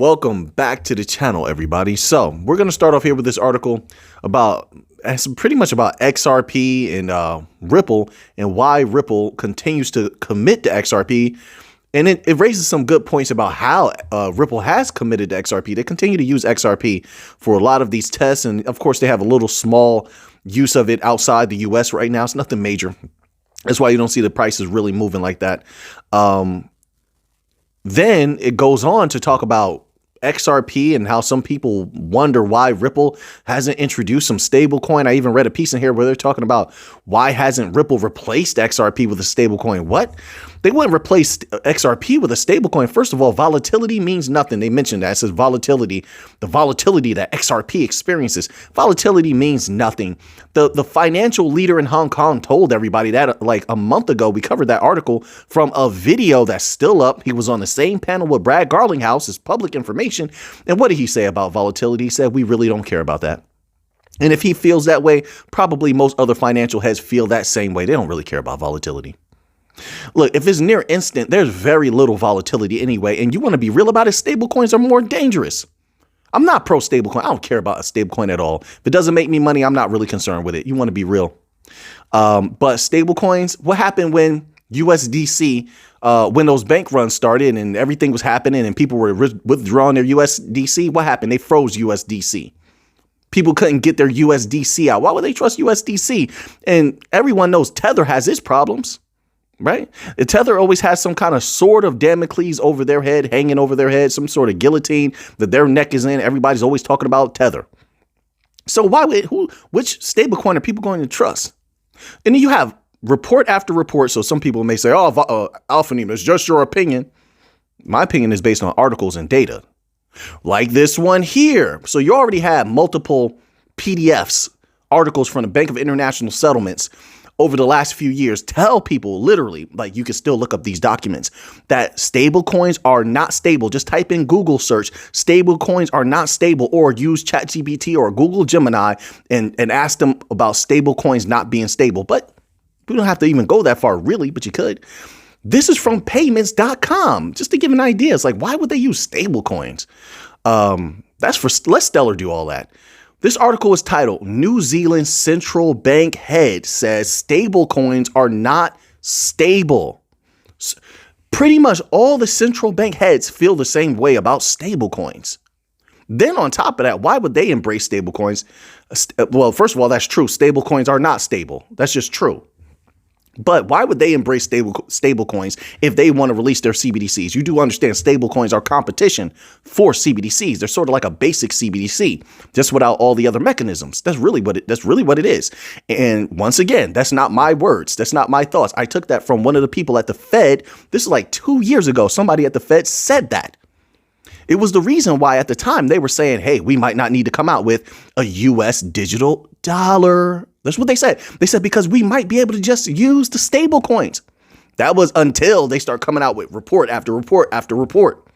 Welcome back to the channel, everybody. So we're going to start off here with this article about pretty much about XRP and Ripple and why Ripple continues to commit to XRP. And it raises some good points about how Ripple has committed to XRP. They continue to use XRP for a lot of these tests. And of course, they have a little small use of it outside the US right now. It's nothing major. That's why you don't see the prices really moving like that. Then it goes on to talk about XRP and how some people wonder why Ripple hasn't introduced some stable coin. I even read a piece in here where they're talking about why hasn't Ripple replaced XRP with a stable coin? What? They wouldn't replace XRP with a stable coin. First of all, volatility means nothing. They mentioned that. It says volatility, the volatility that XRP experiences. Volatility means nothing. The financial leader in Hong Kong told everybody that like a month ago. We covered that article from a video that's still up. He was on the same panel with Brad Garlinghouse. It's public information. And what did he say about volatility? He said, we really don't care about that. And if he feels that way, probably most other financial heads feel that same way. They don't really care about volatility. Look, if it's near instant, there's very little volatility anyway. And you want to be real about it, stablecoins are more dangerous. I'm not pro stablecoin. I don't care about a stablecoin at all. If it doesn't make me money, I'm not really concerned with it. You want to be real. But stablecoins, what happened when USDC, when those bank runs started and everything was happening and people were withdrawing their USDC, what happened? They froze USDC. People couldn't get their USDC out. Why would they trust USDC? And everyone knows Tether has its problems. Right? The Tether always has some kind of sword of Damocles over their head, hanging over their head, some sort of guillotine that their neck is in. Everybody's always talking about Tether. So which stablecoin are people going to trust? And then you have report after report. So some people may say, oh, Alphanim, it's just your opinion. My opinion is based on articles and data like this one here. So you already have multiple PDFs, articles from the Bank of International Settlements over the last few years tell people literally, like you can still look up these documents, that stable coins are not stable. Just type in Google search, stable coins are not stable, or use ChatGPT or Google Gemini and ask them about stable coins not being stable. But we don't have to even go that far, really, but you could. This is from payments.com, just to give an idea. It's like, why would they use stable coins? Let Stellar do all that. This article is titled, New Zealand Central Bank Head Says Stable Coins Are Not Stable. Pretty much all the central bank heads feel the same way about stable coins. Then on top of that, why would they embrace stable coins? Well, first of all, that's true. Stable coins are not stable. That's just true. But why would they embrace stable coins if they want to release their CBDCs? You do understand stable coins are competition for CBDCs. They're sort of like a basic CBDC, just without all the other mechanisms. That's really what it is. And once again, that's not my words. That's not my thoughts. I took that from one of the people at the Fed. This is like 2 years ago. Somebody at the Fed said that. It was the reason why at the time they were saying, hey, we might not need to come out with a US digital dollar. That's what they said. They said because we might be able to just use the stable coins. That was until they start coming out with report after report after report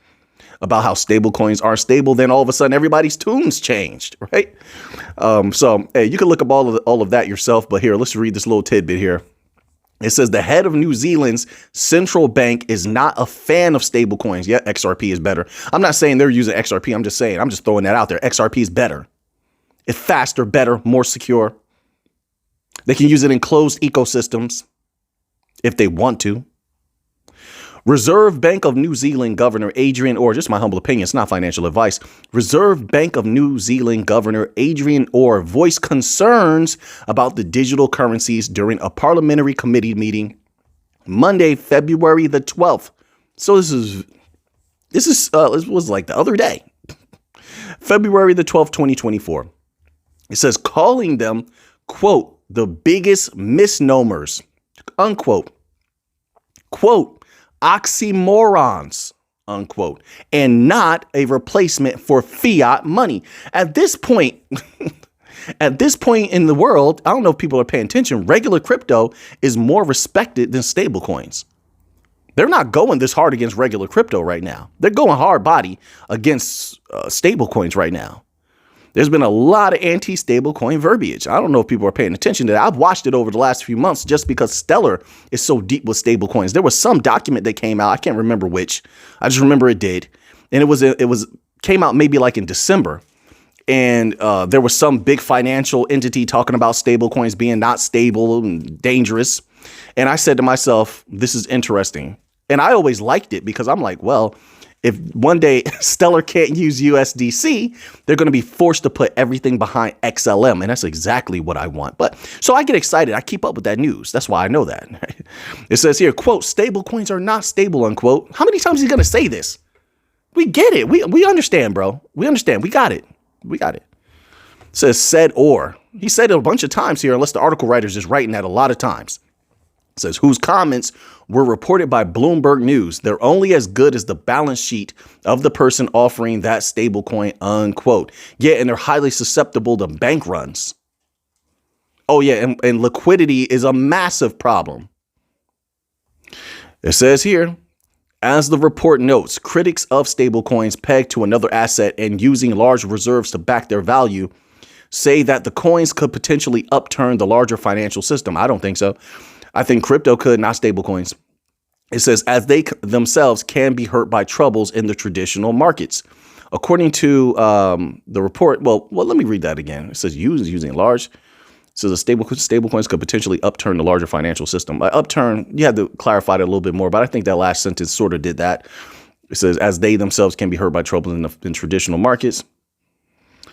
about how stable coins are stable. Then all of a sudden everybody's tunes changed, right? So hey, you can look up all of that yourself. But here, let's read this little tidbit here. It says the head of New Zealand's central bank is not a fan of stable coins. Yeah, XRP is better. I'm not saying they're using XRP. I'm just saying, I'm just throwing that out there. XRP is better. It's faster, better, more secure. They can use it in closed ecosystems if they want to. Reserve Bank of New Zealand Governor Adrian Orr, just my humble opinion, it's not financial advice. Reserve Bank of New Zealand Governor Adrian Orr voiced concerns about the digital currencies during a parliamentary committee meeting Monday, February the 12th. So this was like the other day, February the 12th, 2024. It says calling them, quote, the biggest misnomers, unquote, quote, oxymorons, unquote, and not a replacement for fiat money. At this point, in the world, I don't know if people are paying attention. Regular crypto is more respected than stable coins. They're not going this hard against regular crypto right now. They're going hard body against stable coins right now. There's been a lot of anti-stablecoin verbiage. I don't know if people are paying attention to that. I've watched it over the last few months just because Stellar is so deep with stablecoins. There was some document that came out. I can't remember which. I just remember it did. And it was came out maybe like in December. And there was some big financial entity talking about stable coins being not stable and dangerous. And I said to myself, this is interesting. And I always liked it because I'm like, well, if one day Stellar can't use USDC, they're going to be forced to put everything behind XLM. And that's exactly what I want. But so I get excited. I keep up with that news. That's why I know that. It says here, quote, stable coins are not stable, unquote. How many times is he going to say this? We get it. We understand, bro. We understand. We got it. We got it. It says said or. He said it a bunch of times here, unless the article writer's just writing that a lot of times. It says whose comments were reported by Bloomberg News. They're only as good as the balance sheet of the person offering that stable coin, unquote. Yeah, and they're highly susceptible to bank runs. Oh, yeah, and liquidity is a massive problem. It says here, as the report notes, critics of stablecoins pegged to another asset and using large reserves to back their value say that the coins could potentially upturn the larger financial system. I don't think so. I think crypto could, not stablecoins. It says as they themselves can be hurt by troubles in the traditional markets. According to the report, well, let me read that again. It says using large. So the stablecoins could potentially upturn the larger financial system. Upturn, you had to clarify it a little bit more, but I think that last sentence sort of did that. It says, as they themselves can be hurt by trouble in traditional markets.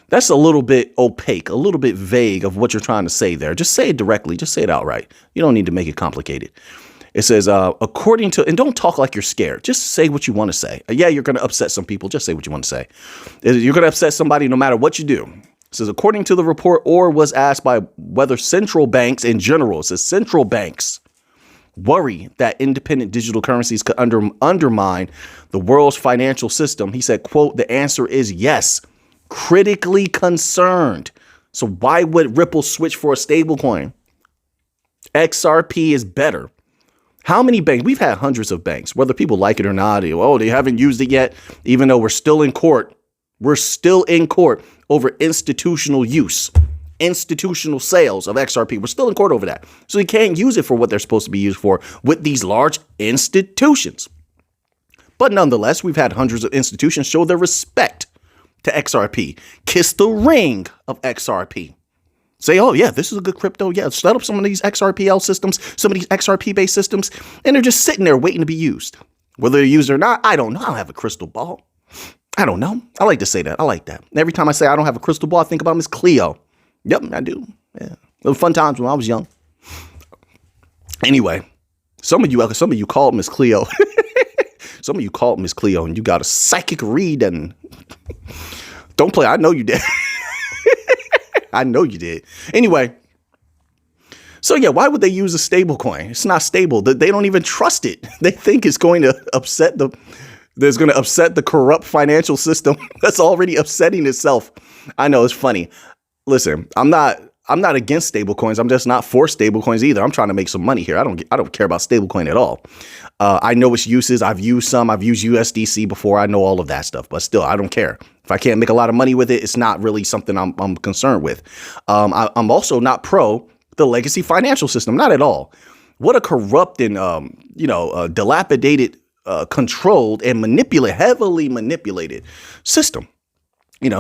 That's a little bit opaque, a little bit vague of what you're trying to say there. Just say it directly. Just say it outright. You don't need to make it complicated. It says, according to, and don't talk like you're scared. Just say what you want to say. Yeah, you're going to upset some people. Just say what you want to say. You're going to upset somebody no matter what you do. It says, according to the report, Orr was asked by whether central banks in general, it says central banks, worry that independent digital currencies could undermine the world's financial system. He said, quote, the answer is yes, critically concerned. So why would Ripple switch for a stable coin? XRP is better. How many banks? We've had hundreds of banks, whether people like it or not. They haven't used it yet, even though we're still in court. We're still in court over institutional use, institutional sales of XRP. We're still in court over that. So you can't use it for what they're supposed to be used for with these large institutions. But nonetheless, we've had hundreds of institutions show their respect to XRP, kiss the ring of XRP. Say, oh, yeah, this is a good crypto. Yeah, set up some of these XRPL systems, some of these XRP-based systems, and they're just sitting there waiting to be used. Whether they're used or not, I don't know. I don't have a crystal ball. I don't know. I like to say that. I like that. Every time I say I don't have a crystal ball, I think about Miss Cleo. Yep, I do. Yeah, little fun times when I was young. Anyway, some of you called Miss Cleo. Some of you called Miss Cleo and you got a psychic read and don't play. I know you did. I know you did. Anyway. So, yeah, why would they use a stable coin? It's not stable. They don't even trust it. They think it's going to upset the corrupt financial system that's already upsetting itself. I know it's funny. Listen, I'm not against stable coins. I'm just not for stable coins either. I'm trying to make some money here. I don't care about stable coin at all. I know its uses. I've used some. I've used USDC before. I know all of that stuff, but still, I don't care. If I can't make a lot of money with it, it's not really something I'm concerned with. I'm also not pro the legacy financial system. Not at all. What a corrupt and, dilapidated, controlled and heavily manipulated system.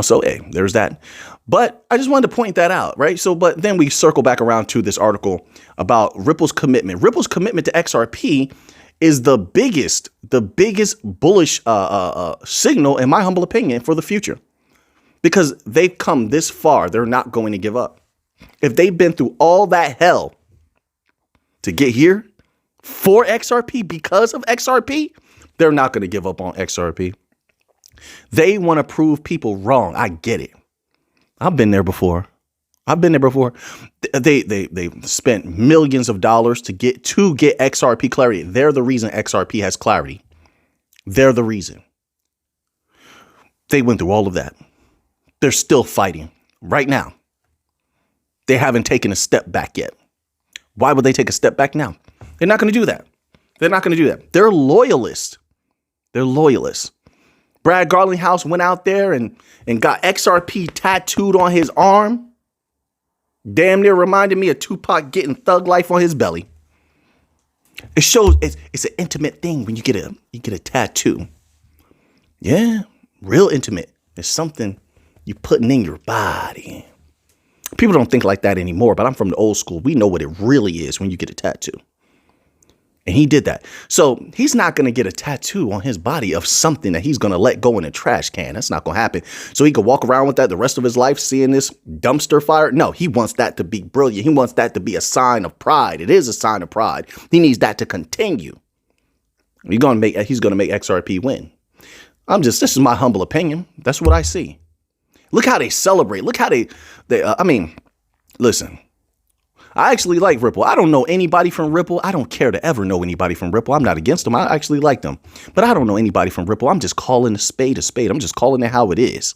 So, hey, there's that. But I just wanted to point that out, right? So, but then we circle back around to this article about Ripple's commitment. Ripple's commitment to XRP is the biggest bullish signal, in my humble opinion, for the future. Because they've come this far, they're not going to give up. If they've been through all that hell to get here for XRP, because of XRP, they're not going to give up on XRP. They want to prove people wrong. I get it. I've been there before. They spent millions of dollars to get XRP clarity. They're the reason XRP has clarity. They're the reason. They went through all of that. They're still fighting right now. They haven't taken a step back yet. Why would they take a step back now? They're not going to do that. They're loyalists. Brad Garlinghouse went out there and got XRP tattooed on his arm. Damn near reminded me of Tupac getting Thug Life on his belly. It shows it's an intimate thing when you get a tattoo. Yeah, real intimate. It's something you putting in your body. People don't think like that anymore, but I'm from the old school. We know what it really is when you get a tattoo. And he did that. So he's not going to get a tattoo on his body of something that he's going to let go in a trash can. That's not going to happen. So he could walk around with that the rest of his life, seeing this dumpster fire. No, he wants that to be brilliant. He wants that to be a sign of pride. It is a sign of pride. He needs that to continue. He's going to make XRP win. This is my humble opinion. That's what I see. Look how they celebrate. Look how listen. I actually like Ripple. I don't know anybody from Ripple. I don't care to ever know anybody from Ripple. I'm not against them. I actually like them. But I don't know anybody from Ripple. I'm just calling a spade a spade. I'm just calling it how it is.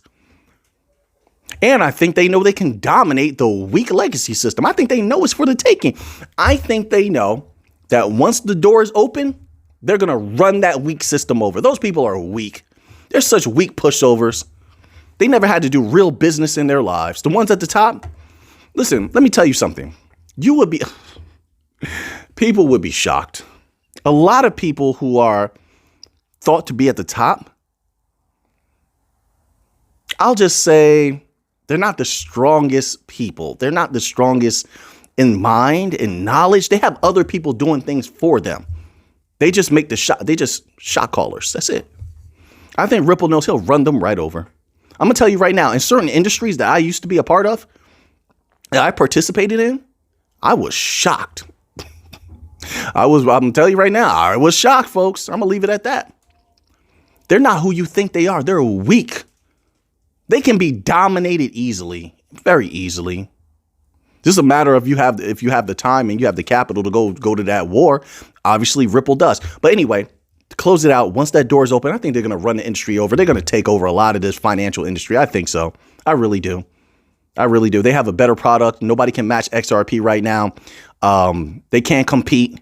And I think they know they can dominate the weak legacy system. I think they know it's for the taking. I think they know that once the door is open, they're going to run that weak system over. Those people are weak. They're such weak pushovers. They never had to do real business in their lives. The ones at the top, listen, let me tell you something. People would be shocked. A lot of people who are thought to be at the top, I'll just say they're not the strongest people. They're not the strongest in mind and knowledge. They have other people doing things for them. They just make the shot. They just shot callers. That's it. I think Ripple knows he'll run them right over. I'm going to tell you right now, in certain industries that I used to be a part of, that I participated in, I was shocked. I'm going to tell you right now, I was shocked, folks. I'm going to leave it at that. They're not who you think they are. They're weak. They can be dominated easily, very easily. This is a matter of if you have the time and you have the capital to go to that war. Obviously, Ripple does. But anyway, to close it out, once that door is open, I think they're going to run the industry over. They're going to take over a lot of this financial industry. I think so. I really do. I really do. They have a better product. Nobody can match XRP right now. They can't compete.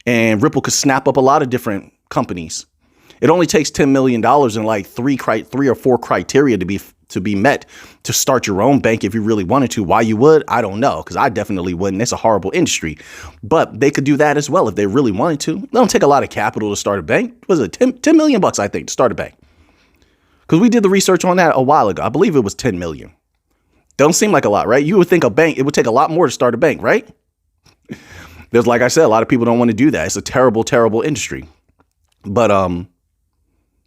And Ripple could snap up a lot of different companies. It only takes $10 million and like three or four criteria to be met to start your own bank if you really wanted to. Why you would, I don't know, because I definitely wouldn't. It's a horrible industry. But they could do that as well if they really wanted to. They don't take a lot of capital to start a bank. Was it $10 million bucks, I think, to start a bank? Because we did the research on that a while ago. I believe it was 10 million. Don't seem like a lot, right? You would think a bank, it would take a lot more to start a bank, right? There's, like I said, a lot of people don't want to do that. It's a terrible, terrible industry. But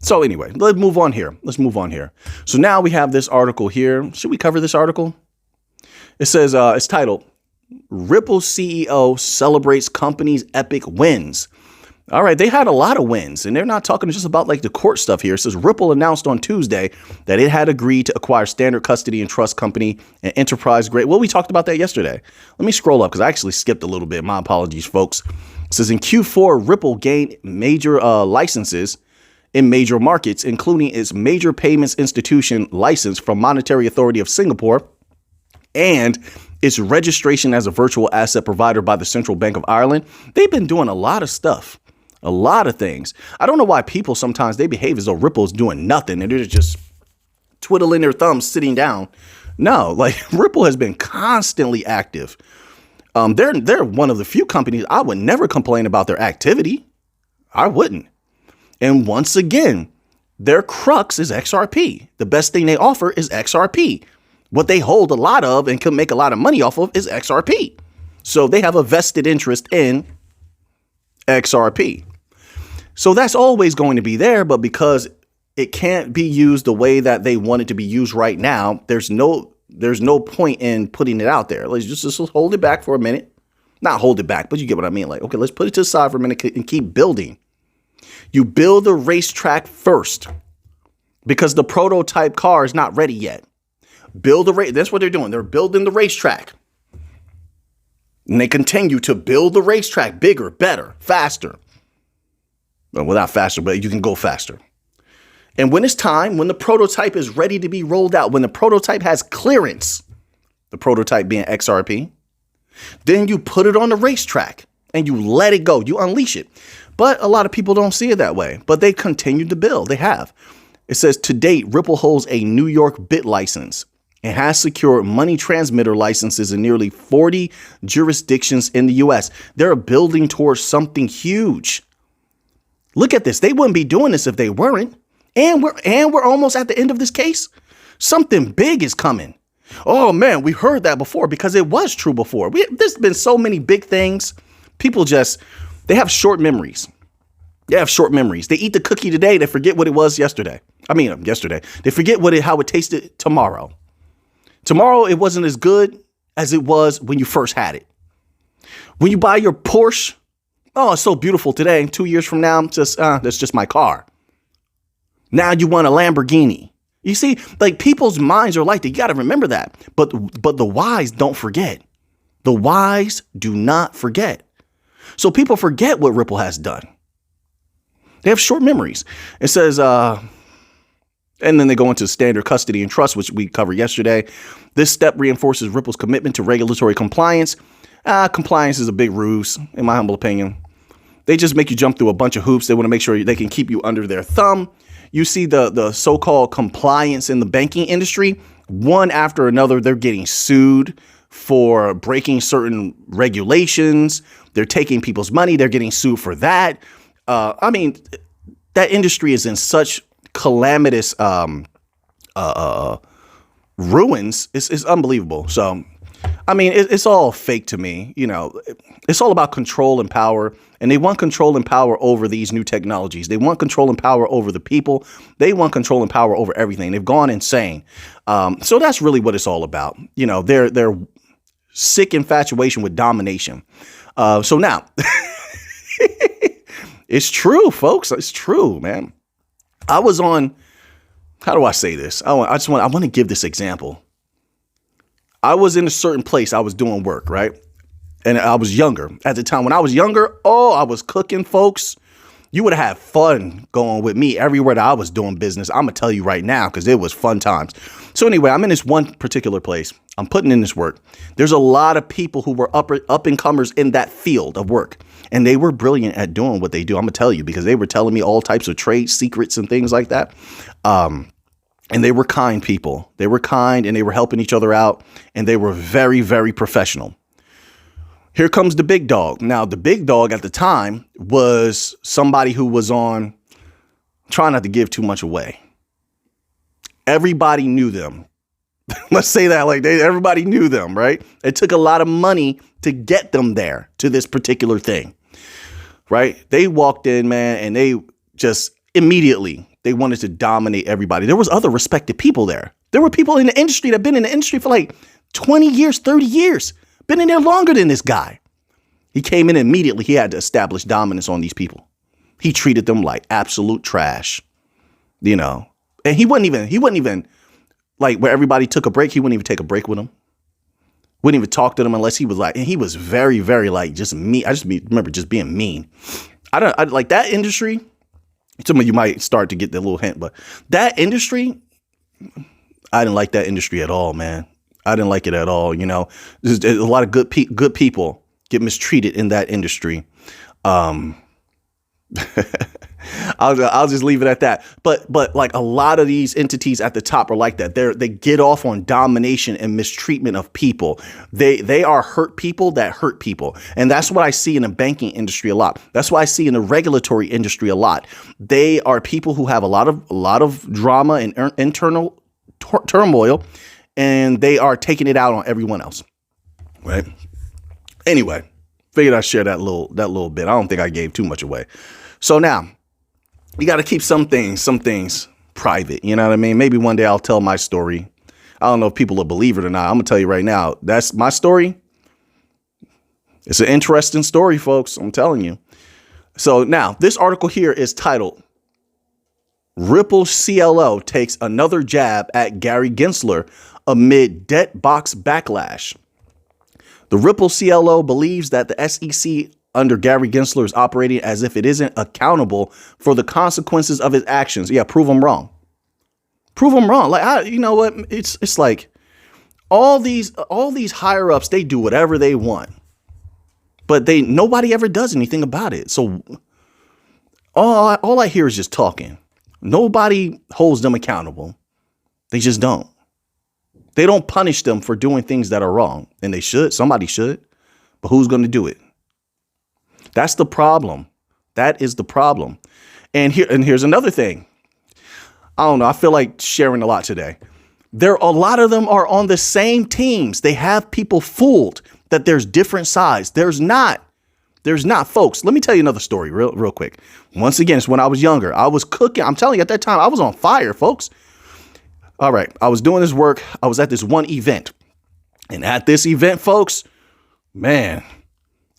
so anyway, let's move on here. So now we have this article here. Should we cover this article? It says it's titled Ripple CEO Celebrates Company's Epic Wins. All right, they had a lot of wins, and they're not talking just about like the court stuff here. It says Ripple announced on Tuesday that it had agreed to acquire Standard Custody and Trust Company and enterprise grade. Well, we talked about that yesterday. Let me scroll up because I actually skipped a little bit. My apologies, folks. It says in Q4, Ripple gained major licenses in major markets, including its major payments institution license from Monetary Authority of Singapore and its registration as a virtual asset provider by the Central Bank of Ireland. They've been doing a lot of stuff. A lot of things. I don't know why people sometimes they behave as though Ripple's doing nothing and they're just twiddling their thumbs sitting down. No, like Ripple has been constantly active. They're one of the few companies I would never complain about their activity. I wouldn't. And once again, their crux is XRP. The best thing they offer is XRP. What they hold a lot of and can make a lot of money off of is XRP. So they have a vested interest in XRP. So that's always going to be there, but because it can't be used the way that they want it to be used right now, there's no point in putting it out there. Let's just hold it back for a minute. Not hold it back, but you get what I mean. Like, okay, let's put it to the side for a minute and keep building. You build the racetrack first because the prototype car is not ready yet. Build the race. That's what they're doing. They're building the racetrack. And they continue to build the racetrack bigger, better, faster. Well, not faster, but you can go faster. And when it's time, when the prototype is ready to be rolled out, when the prototype has clearance, the prototype being XRP, then you put it on the racetrack and you let it go. You unleash it. But a lot of people don't see it that way. But they continue to build. They have. It says, to date, Ripple holds a New York bit license and has secured money transmitter licenses in nearly 40 jurisdictions in the U.S. They're building towards something huge. Look at this. They wouldn't be doing this if they weren't. And we're almost at the end of this case. Something big is coming. Oh man, we heard that before because it was true before. There's been so many big things. People they have short memories. They have short memories. They eat the cookie today. They forget what it was yesterday. They forget how it tasted tomorrow. Tomorrow, it wasn't as good as it was when you first had it. When you buy your Porsche, oh, it's so beautiful today. 2 years from now, that's just my car. Now you want a Lamborghini. You see, like people's minds are like that. You got to remember that. But the wise don't forget. The wise do not forget. So people forget what Ripple has done. They have short memories. It says, and then they go into standard custody and trust, which we covered yesterday. This step reinforces Ripple's commitment to regulatory compliance. Compliance is a big ruse, in my humble opinion. They just make you jump through a bunch of hoops. They want to make sure they can keep you under their thumb. You see the so-called compliance in the banking industry. One after another, they're getting sued for breaking certain regulations. They're taking people's money. They're getting sued for that. That industry is in such calamitous ruins. It's unbelievable. So, it's all fake to me. It's all about control and power. And they want control and power over these new technologies. They want control and power over the people. They want control and power over everything. They've gone insane. So that's really what it's all about. Their sick infatuation with domination. So now, it's true, folks. It's true, man. I was on, how do I say this? I want to give this example. I was in a certain place. I was doing work, right? And I was younger at the time. When I was younger, I was cooking, folks. You would have had fun going with me everywhere that I was doing business. I'm going to tell you right now, because it was fun times. So anyway, I'm in this one particular place. I'm putting in this work. There's a lot of people who were up and comers in that field of work. And they were brilliant at doing what they do. I'm going to tell you, because they were telling me all types of trade secrets and things like that. And they were kind people. They were kind and they were helping each other out. And they were very, very professional. Here comes the big dog. Now, the big dog at the time was somebody who was on, trying not to give too much away. Everybody knew them. Let's say that everybody knew them, right? It took a lot of money to get them there to this particular thing, right? They walked in, man, and they just immediately, they wanted to dominate everybody. There was other respected people there. There were people in the industry that have been in the industry for 20 years, 30 years. Been in there longer than this guy. He came in immediately. He had to establish dominance on these people. He treated them like absolute trash, and he wouldn't even like where everybody took a break. He wouldn't even take a break with them. Wouldn't even talk to them unless he was and he was very, very just mean. I just remember just being mean. I like that industry. Some of you might start to get the little hint, but that industry, I didn't like that industry at all, man. I didn't like it at all. There's a lot of good people get mistreated in that industry. I'll just leave it at that. But a lot of these entities at the top are like that. They get off on domination and mistreatment of people. They are hurt people that hurt people. And that's what I see in the banking industry a lot. That's what I see in the regulatory industry a lot. They are people who have a lot of drama and internal turmoil. And they are taking it out on everyone else, right? Anyway, figured I'd share that little bit. I don't think I gave too much away. So now, you got to keep some things private. You know what I mean? Maybe one day I'll tell my story. I don't know if people will believe it or not. I'm going to tell you right now, that's my story. It's an interesting story, folks. I'm telling you. So now, this article here is titled, Ripple CLO takes another jab at Gary Gensler amid debt box backlash. The Ripple CLO believes that the SEC under Gary Gensler is operating as if it isn't accountable for the consequences of its actions. Yeah, prove them wrong. Prove them wrong. You know what? It's like all these higher ups, they do whatever they want, but nobody ever does anything about it. So all I hear is just talking. Nobody holds them accountable. They just don't. They don't punish them for doing things that are wrong. And they should. Somebody should. But who's going to do it? That's the problem. That is the problem. And here's another thing. I don't know. I feel like sharing a lot today. A lot of them are on the same teams. They have people fooled that there's different sides. There's not, folks. Let me tell you another story real quick. Once again, it's when I was younger. I was cooking. I'm telling you, at that time, I was on fire, folks. All right. I was doing this work. I was at this one event. And at this event, folks, man, a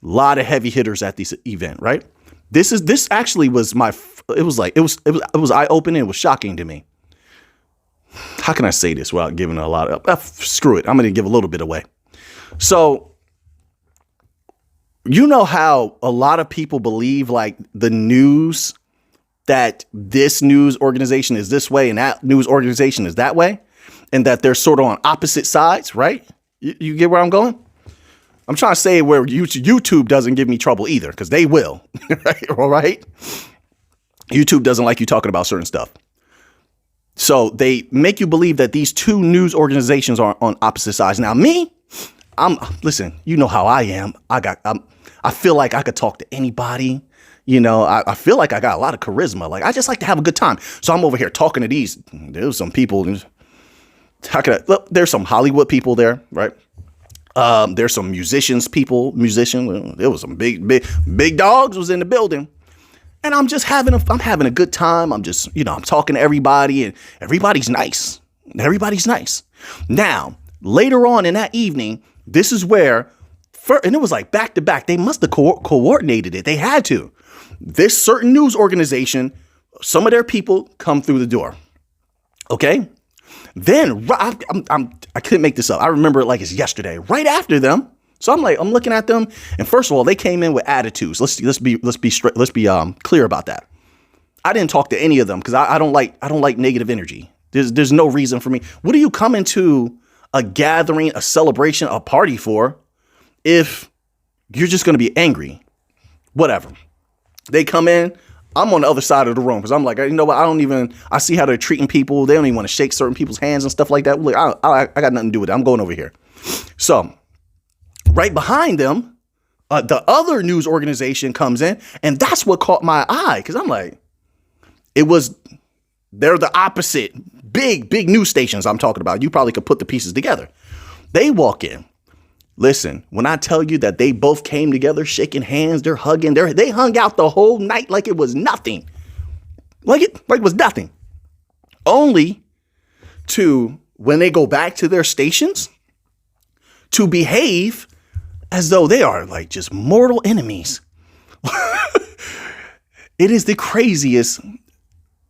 lot of heavy hitters at this event, right? This actually was it was eye-opening. It was shocking to me. How can I say this without giving a lot of, screw it. I'm going to give a little bit away. So, you know how a lot of people believe like the news, that this news organization is this way and that news organization is that way, and that they're sort of on opposite sides, right? You get where I'm going? I'm trying to say where YouTube doesn't give me trouble either, because they will. Right? All right. YouTube doesn't like you talking about certain stuff. So they make you believe that these two news organizations are on opposite sides. Now, me, listen, you know how I am. I feel like I could talk to anybody. You know, I feel like I got a lot of charisma. Like, I just like to have a good time. So I'm over here talking to these. There's some people. Look, there's some Hollywood people there, right? There's some musicians. There was some big dogs was in the building. And I'm just having a good time. I'm just, I'm talking to everybody, and everybody's nice. Now, later on in that evening, this is where, and it was like back to back. They must have coordinated it. They had to. This certain news organization, some of their people come through the door. Okay. Then I couldn't make this up. I remember it like it's yesterday. Right after them. So I'm looking at them, and first of all, they came in with attitudes. Let's be straight. Let's be clear about that. I didn't talk to any of them because I don't like negative energy. There's no reason for me. What are you coming to a gathering, a celebration, a party for if you're just going to be angry? Whatever. They come in. I'm on the other side of the room because I'm like, you know what? I see how they're treating people. They don't even want to shake certain people's hands and stuff like that. Look, I got nothing to do with it. I'm going over here. So right behind them, the other news organization comes in, and that's what caught my eye because I'm like, they're the opposite big news stations I'm talking about. You probably could put the pieces together. They walk in. Listen, when I tell you that they both came together, shaking hands, they're hugging, they hung out the whole night like it was nothing. Like it was nothing. Only to, when they go back to their stations, to behave as though they are like just mortal enemies. It is the craziest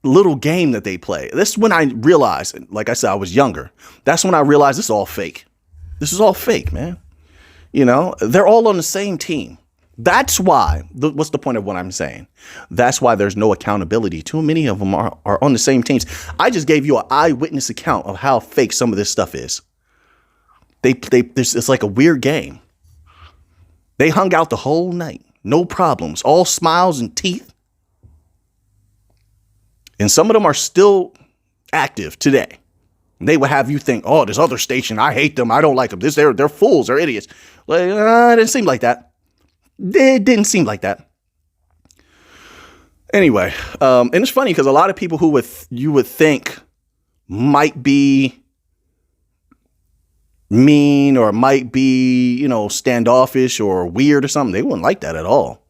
little game that they play. This is when I realized, like I said, I was younger. That's when I realized this is all fake. This is all fake, man. They're all on the same team. That's why, what's the point of what I'm saying? That's why there's no accountability. Too many of them are on the same teams. I just gave you an eyewitness account of how fake some of this stuff is. It's like a weird game. They hung out the whole night. No problems. All smiles and teeth. And some of them are still active today. They would have you think, oh, this other station, I hate them. I don't like them. They're fools. They're idiots. Like, it didn't seem like that. It didn't seem like that. Anyway, and it's funny because a lot of people who you would think might be mean or might be, standoffish or weird or something, they weren't like that at all.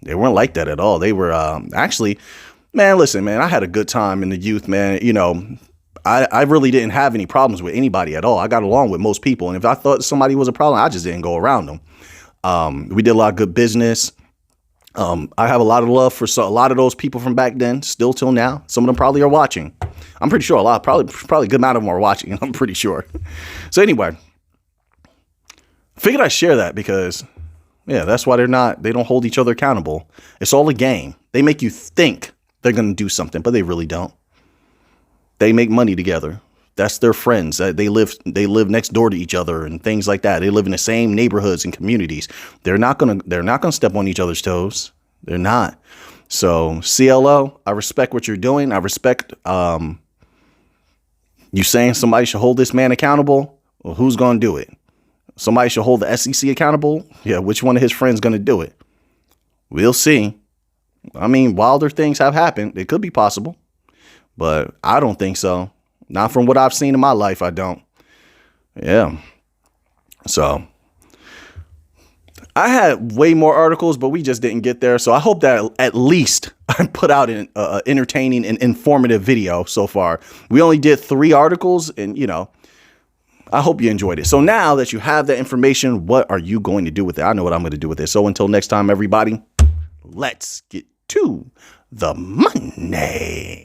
They weren't like that at all. They were actually, man, listen, man, I had a good time in the youth, man. I really didn't have any problems with anybody at all. I got along with most people. And if I thought somebody was a problem, I just didn't go around them. We did a lot of good business. I have a lot of love for a lot of those people from back then, still till now. Some of them probably are watching. I'm pretty sure probably a good amount of them are watching. I'm pretty sure. So anyway, figured I'd share that because, yeah, that's why they don't hold each other accountable. It's all a game. They make you think they're going to do something, but they really don't. They make money together. That's their friends. They live next door to each other and things like that. They live in the same neighborhoods and communities. They're not gonna step on each other's toes. They're not. So CLO, I respect what you're doing. I respect you saying somebody should hold this man accountable. Well, who's gonna do it? Somebody should hold the SEC accountable. Yeah, which one of his friends gonna do it? We'll see. I mean, wilder things have happened. It could be possible. but I don't think so. Not from what I've seen in my life. I don't. Yeah. So I had way more articles, but we just didn't get there. So I hope that at least I put out an entertaining and informative video so far. We only did 3 articles and, you know, I hope you enjoyed it. So now that you have that information, what are you going to do with it? I know what I'm going to do with it. So until next time, everybody, let's get to the money.